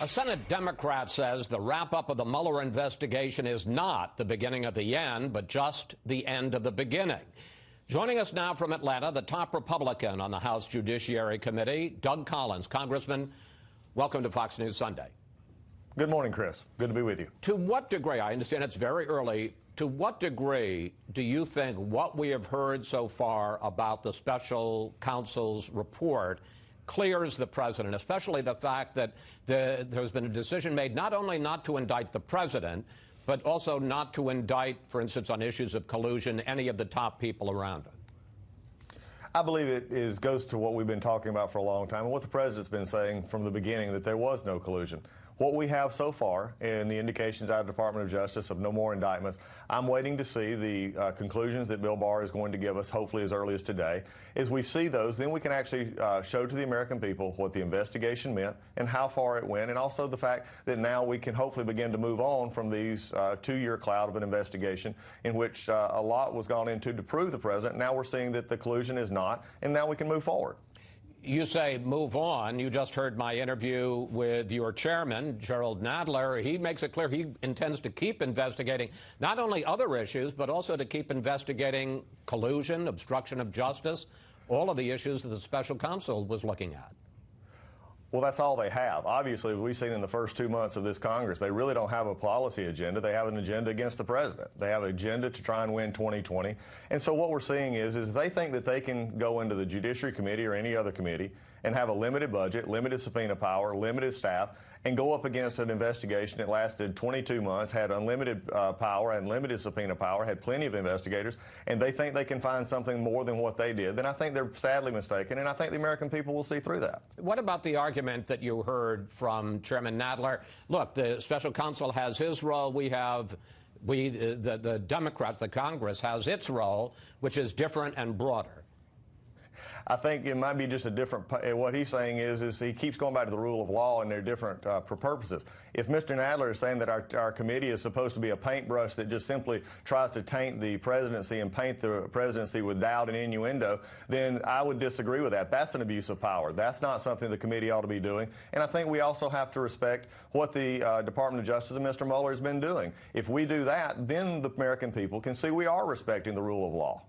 A Senate Democrat says the wrap-up of the Mueller investigation is not the beginning of the end, but just the end of the beginning. Joining us now from Atlanta, the top Republican on the House Judiciary Committee, Doug Collins. Congressman, welcome to Fox News Sunday. Good morning, Chris. Good to be with you. To what degree, I understand it's very early, to what degree do you think what we have heard so far about the special counsel's report clears the president, especially the fact that there's been a decision made not only not to indict the president, but also not to indict, for instance, on issues of collusion, any of the top people around him? I believe it goes to what we've been talking about for a long time and what the president's been saying from the beginning, that there was no collusion. What we have so far in the indications out of the Department of Justice of no more indictments, I'm waiting to see the conclusions that Bill Barr is going to give us, hopefully as early as today. As we see those, then we can actually show to the American people what the investigation meant and how far it went, and also the fact that now we can hopefully begin to move on from these two-year cloud of an investigation in which a lot was gone into to prove the president. Now we're seeing that the collusion is not, and now we can move forward. You say move on. You just heard my interview with your chairman, Gerald Nadler. He makes it clear he intends to keep investigating not only other issues, but also to keep investigating collusion, obstruction of justice, all of the issues that the special counsel was looking at. Well, that's all they have. Obviously, as we've seen in the first 2 months of this Congress, they really don't have a policy agenda. They have an agenda against the president. They have an agenda to try and win 2020. And so what we're seeing is they think that they can go into the Judiciary Committee or any other committee and have a limited budget, limited subpoena power, limited staff, and go up against an investigation that lasted 22 months, had unlimited power and limited subpoena power, had plenty of investigators, and they think they can find something more than what they did, then I think they're sadly mistaken, and I think the American people will see through that. What about the argument that you heard from Chairman Nadler? Look, the special counsel has his role. The Democrats, the Congress, has its role, which is different and broader. I think it might be just a different, what he's saying is he keeps going back to the rule of law and they're different purposes. If Mr. Nadler is saying that our committee is supposed to be a paintbrush that just simply tries to taint the presidency and paint the presidency with doubt and innuendo, then I would disagree with that. That's an abuse of power. That's not something the committee ought to be doing. And I think we also have to respect what the Department of Justice and Mr. Mueller has been doing. If we do that, then the American people can see we are respecting the rule of law.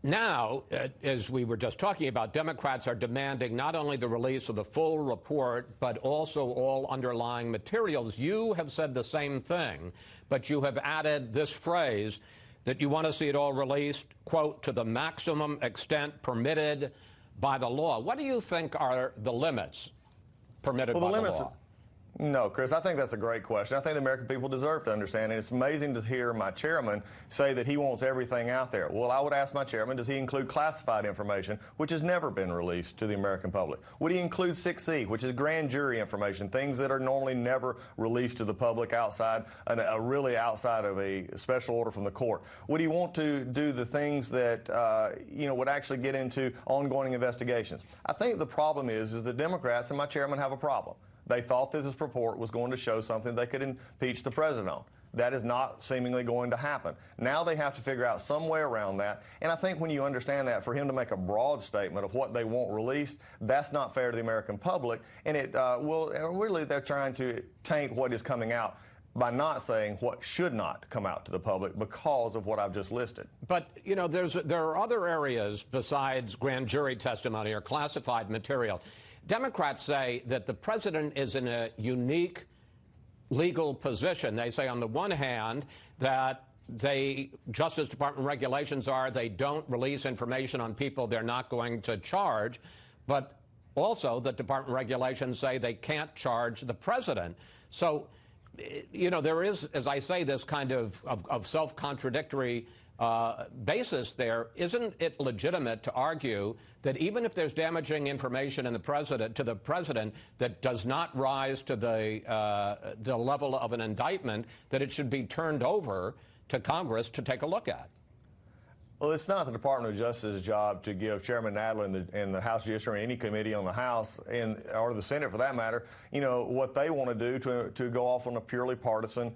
Now, as we were just talking about, Democrats are demanding not only the release of the full report, but also all underlying materials. You have said the same thing, but you have added this phrase that you want to see it all released, quote, to the maximum extent permitted by the law. What do you think are the limits permitted by the law? No, Chris, I think that's a great question. I think the American people deserve to understand, and it's amazing to hear my chairman say that he wants everything out there. Well, I would ask my chairman, does he include classified information, which has never been released to the American public? Would he include 6E, which is grand jury information, things that are normally never released to the public outside, really outside of a special order from the court? Would he want to do the things that, would actually get into ongoing investigations? I think the problem is the Democrats and my chairman have a problem. They thought that this report was going to show something they could impeach the president on. That is not seemingly going to happen. Now they have to figure out some way around that. And I think when you understand that, for him to make a broad statement of what they want released, that's not fair to the American public. And really they're trying to taint what is coming out by not saying what should not come out to the public because of what I've just listed. But, there are other areas besides grand jury testimony or classified material. Democrats say that the president is in a unique legal position. They say, on the one hand, that Justice Department regulations are they don't release information on people they're not going to charge, but also the department regulations say they can't charge the president. So, there is, as I say, this kind of self-contradictory basis there. Isn't it legitimate to argue that even if there's damaging information to the president that does not rise to the level of an indictment, that it should be turned over to Congress to take a look at? Well, it's not the Department of Justice's job to give Chairman Nadler and the House Judiciary or any committee on the House or the Senate, for that matter, what they want to do to go off on a purely partisan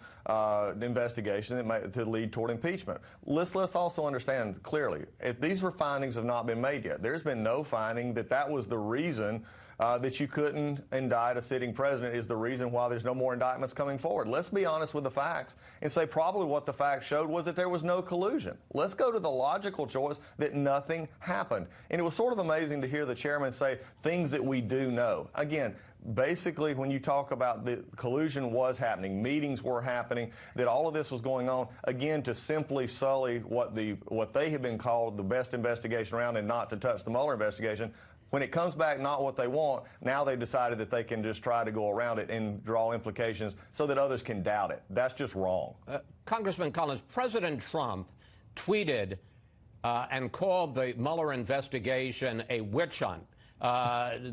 investigation that to lead toward impeachment. Let's also understand clearly, if these findings have not been made yet, there's been no finding that was the reason that you couldn't indict a sitting president is the reason why there's no more indictments coming forward. Let's be honest with the facts and say probably what the facts showed was that there was no collusion. Let's go to the logical choice that nothing happened. And it was sort of amazing to hear the chairman say things that we do know. Again, basically, when you talk about the collusion was happening, meetings were happening, that all of this was going on, again, to simply sully what they have been called the best investigation around and not to touch the Mueller investigation. When it comes back not what they want, now they've decided that they can just try to go around it and draw implications so that others can doubt it. That's just wrong. Congressman Collins, President Trump tweeted and called the Mueller investigation a witch hunt.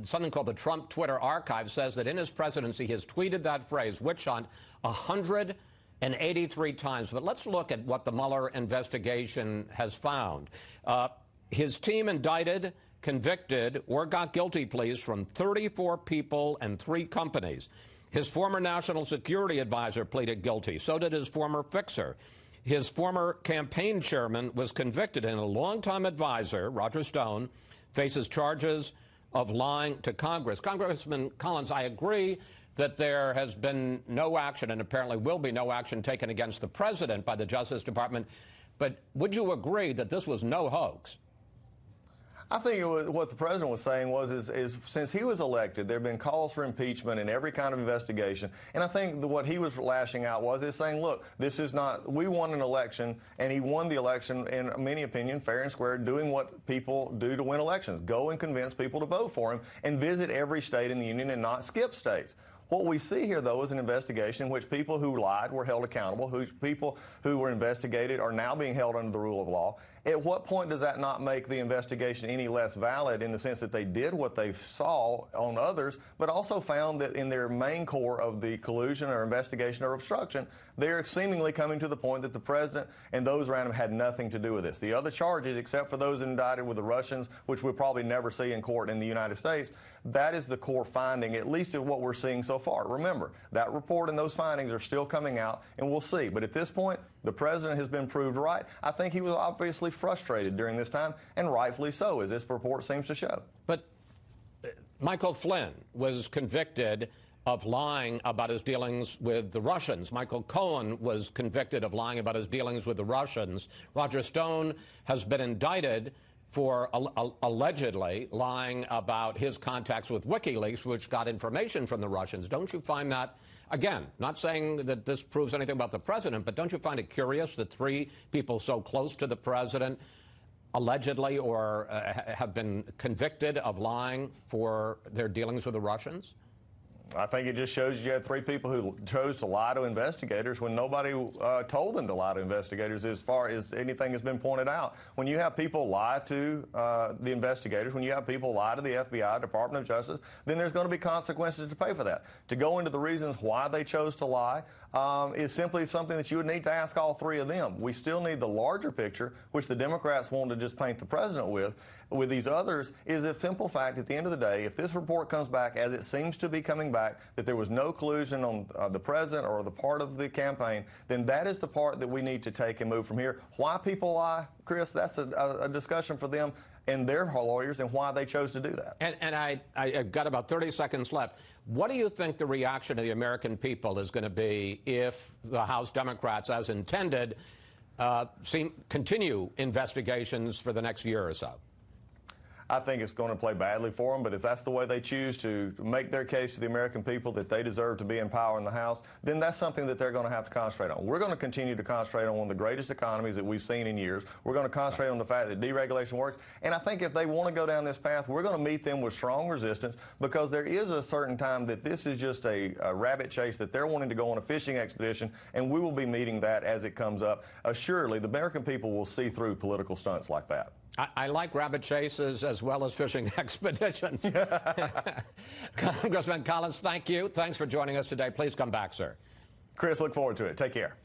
Something called the Trump Twitter archive says that in his presidency, he has tweeted that phrase, witch hunt, 183 times. But let's look at what the Mueller investigation has found. His team indicted, convicted, or got guilty pleas from 34 people and 3 companies. His former national security advisor pleaded guilty. So did his former fixer. His former campaign chairman was convicted, and a longtime advisor, Roger Stone, faces charges of lying to Congress. Congressman Collins, I agree that there has been no action, and apparently will be no action taken against the president by the Justice Department. But would you agree that this was no hoax? I think what the president was saying is since he was elected, there have been calls for impeachment in every kind of investigation. And I think what he was lashing out is saying, look, this is not, we won an election, and he won the election, in many opinion, fair and square, doing what people do to win elections. Go and convince people to vote for him and visit every state in the union and not skip states. What we see here, though, is an investigation in which people who lied were held accountable, people who were investigated are now being held under the rule of law. At what point does that not make the investigation any less valid in the sense that they did what they saw on others, but also found that in their main core of the collusion or investigation or obstruction, they're seemingly coming to the point that the president and those around him had nothing to do with this. The other charges, except for those indicted with the Russians, which we'll probably never see in court in the United States, that is the core finding, at least of what we're seeing so far. Remember, that report and those findings are still coming out, and we'll see. But at this point, the president has been proved right. I think he was obviously frustrated during this time, and rightfully so, as this report seems to show. But Michael Flynn was convicted of lying about his dealings with the Russians. Michael Cohen was convicted of lying about his dealings with the Russians. Roger Stone has been indicted for allegedly lying about his contacts with WikiLeaks, which got information from the Russians. Don't you find that, again, not saying that this proves anything about the president, but don't you find it curious that 3 people so close to the president allegedly or have been convicted of lying for their dealings with the Russians? I think it just shows you had 3 people who chose to lie to investigators when nobody told them to lie to investigators as far as anything has been pointed out. When you have people lie to the investigators, when you have people lie to the FBI, Department of Justice, then there's going to be consequences to pay for that. To go into the reasons why they chose to lie is simply something that you would need to ask all 3 of them. We still need the larger picture, which the Democrats want to just paint the president with. With these others is a simple fact at the end of the day, if this report comes back, as it seems to be coming back, that there was no collusion on the president or the part of the campaign, then that is the part that we need to take and move from here. Why people lie, Chris, that's a discussion for them and their lawyers and why they chose to do that. And I've got about 30 seconds left. What do you think the reaction of the American people is going to be if the House Democrats, as intended, continue investigations for the next year or so? I think it's going to play badly for them, but if that's the way they choose to make their case to the American people that they deserve to be in power in the House, then that's something that they're going to have to concentrate on. We're going to continue to concentrate on one of the greatest economies that we've seen in years. We're going to concentrate on the fact that deregulation works. And I think if they want to go down this path, we're going to meet them with strong resistance because there is a certain time that this is just a rabbit chase that they're wanting to go on a fishing expedition, and we will be meeting that as it comes up. Assuredly, the American people will see through political stunts like that. I like rabbit chases as well as fishing expeditions. Congressman Collins, thank you. Thanks for joining us today. Please come back, sir. Chris, look forward to it. Take care.